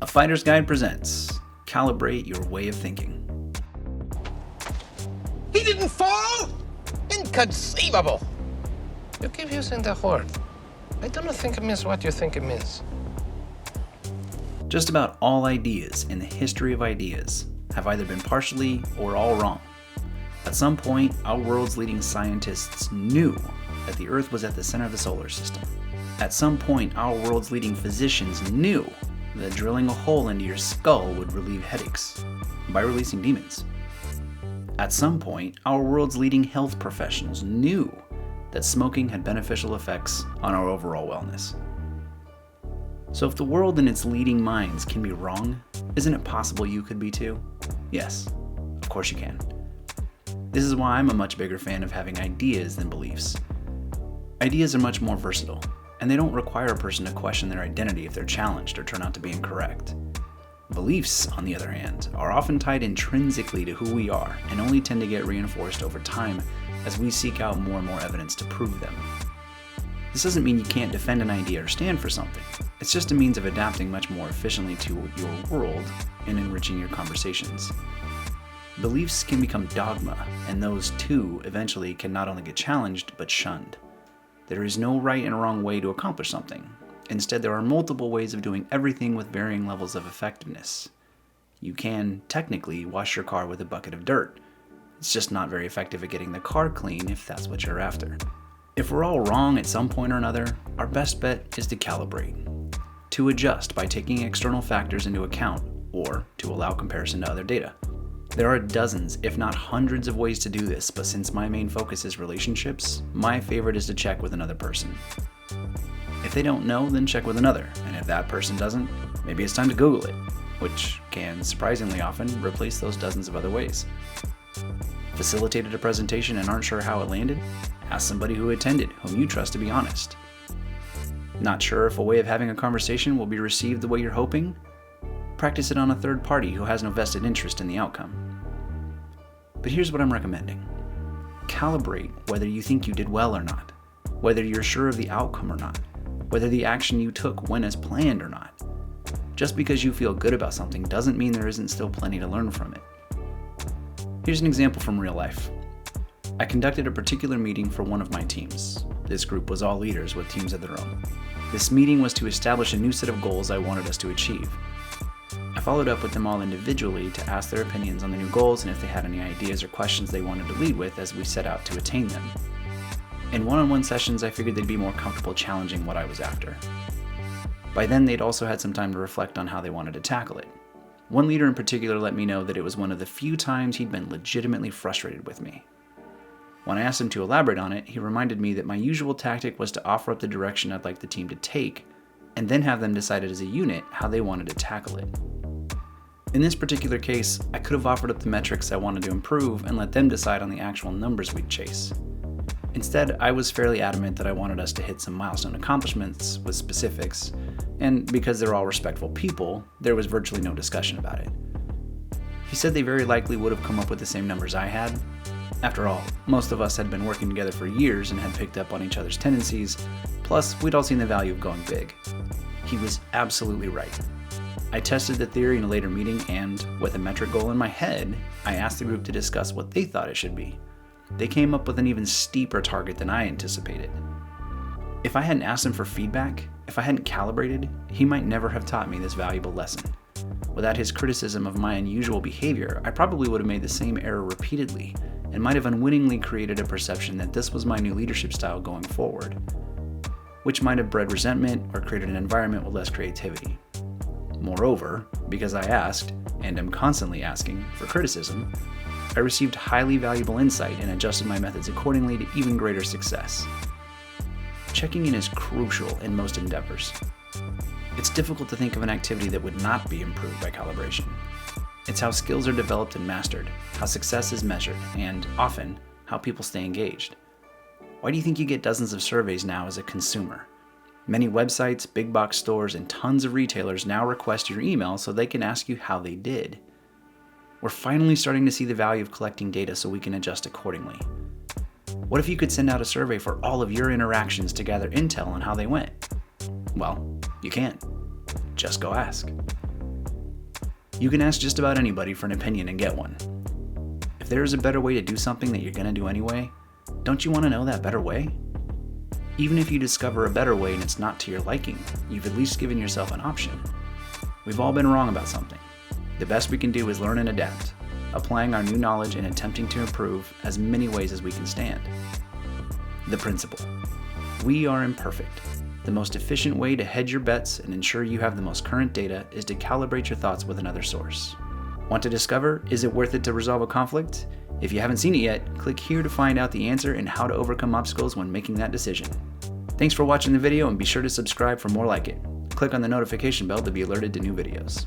A Fighter's Guide presents Calibrate Your Way of Thinking. He didn't fall? Inconceivable! You keep using the word. I do not think it means what you think it means. Just about all ideas in the history of ideas have either been partially or all wrong. At some point, our world's leading scientists knew that the Earth was at the center of the solar system. At some point, our world's leading physicians knew that drilling a hole into your skull would relieve headaches by releasing demons. At some point, our world's leading health professionals knew that smoking had beneficial effects on our overall wellness. So if the world and its leading minds can be wrong, isn't it possible you could be too? Yes, of course you can. This is why I'm a much bigger fan of having ideas than beliefs. Ideas are much more versatile, and they don't require a person to question their identity if they're challenged or turn out to be incorrect. Beliefs, on the other hand, are often tied intrinsically to who we are and only tend to get reinforced over time as we seek out more and more evidence to prove them. This doesn't mean you can't defend an idea or stand for something. It's just a means of adapting much more efficiently to your world and enriching your conversations. Beliefs can become dogma, and those too eventually can not only get challenged but shunned. There is no right and wrong way to accomplish something. Instead, there are multiple ways of doing everything with varying levels of effectiveness. You can, technically, wash your car with a bucket of dirt. It's just not very effective at getting the car clean if that's what you're after. If we're all wrong at some point or another, our best bet is to calibrate, to adjust by taking external factors into account, or to allow comparison to other data. There are dozens, if not hundreds of ways to do this, but since my main focus is relationships, my favorite is to check with another person. If they don't know, then check with another, and if that person doesn't, maybe it's time to Google it, which can, surprisingly often, replace those dozens of other ways. Facilitated a presentation and aren't sure how it landed? Ask somebody who attended, whom you trust to be honest. Not sure if a way of having a conversation will be received the way you're hoping? Practice it on a third party who has no vested interest in the outcome. But here's what I'm recommending. Calibrate whether you think you did well or not, whether you're sure of the outcome or not, whether the action you took went as planned or not. Just because you feel good about something doesn't mean there isn't still plenty to learn from it. Here's an example from real life. I conducted a particular meeting for one of my teams. This group was all leaders with teams of their own. This meeting was to establish a new set of goals I wanted us to achieve. I followed up with them all individually to ask their opinions on the new goals and if they had any ideas or questions they wanted to lead with as we set out to attain them. In one-on-one sessions, I figured they'd be more comfortable challenging what I was after. By then, they'd also had some time to reflect on how they wanted to tackle it. One leader in particular let me know that it was one of the few times he'd been legitimately frustrated with me. When I asked him to elaborate on it, he reminded me that my usual tactic was to offer up the direction I'd like the team to take, and then have them decide as a unit how they wanted to tackle it. In this particular case, I could have offered up the metrics I wanted to improve and let them decide on the actual numbers we'd chase. Instead, I was fairly adamant that I wanted us to hit some milestone accomplishments with specifics, and because they're all respectful people, there was virtually no discussion about it. He said they very likely would have come up with the same numbers I had. After all, most of us had been working together for years and had picked up on each other's tendencies, plus we'd all seen the value of going big. He was absolutely right. I tested the theory in a later meeting and, with a metric goal in my head, I asked the group to discuss what they thought it should be. They came up with an even steeper target than I anticipated. If I hadn't asked him for feedback, if I hadn't calibrated, he might never have taught me this valuable lesson. Without his criticism of my unusual behavior, I probably would have made the same error repeatedly and might have unwittingly created a perception that this was my new leadership style going forward, which might have bred resentment or created an environment with less creativity. Moreover, because I asked, and am constantly asking, for criticism, I received highly valuable insight and adjusted my methods accordingly to even greater success. Checking in is crucial in most endeavors. It's difficult to think of an activity that would not be improved by calibration. It's how skills are developed and mastered, how success is measured, and, often, how people stay engaged. Why do you think you get dozens of surveys now as a consumer? Many websites, big box stores, and tons of retailers now request your email so they can ask you how they did. We're finally starting to see the value of collecting data so we can adjust accordingly. What if you could send out a survey for all of your interactions to gather intel on how they went? Well, you can't. Just go ask. You can ask just about anybody for an opinion and get one. If there is a better way to do something that you're going to do anyway, don't you want to know that better way? Even if you discover a better way and it's not to your liking, you've at least given yourself an option. We've all been wrong about something. The best we can do is learn and adapt, applying our new knowledge and attempting to improve as many ways as we can stand. The principle. We are imperfect. The most efficient way to hedge your bets and ensure you have the most current data is to calibrate your thoughts with another source. Want to discover, is it worth it to resolve a conflict? If you haven't seen it yet, click here to find out the answer and how to overcome obstacles when making that decision. Thanks for watching the video and be sure to subscribe for more like it. Click on the notification bell to be alerted to new videos.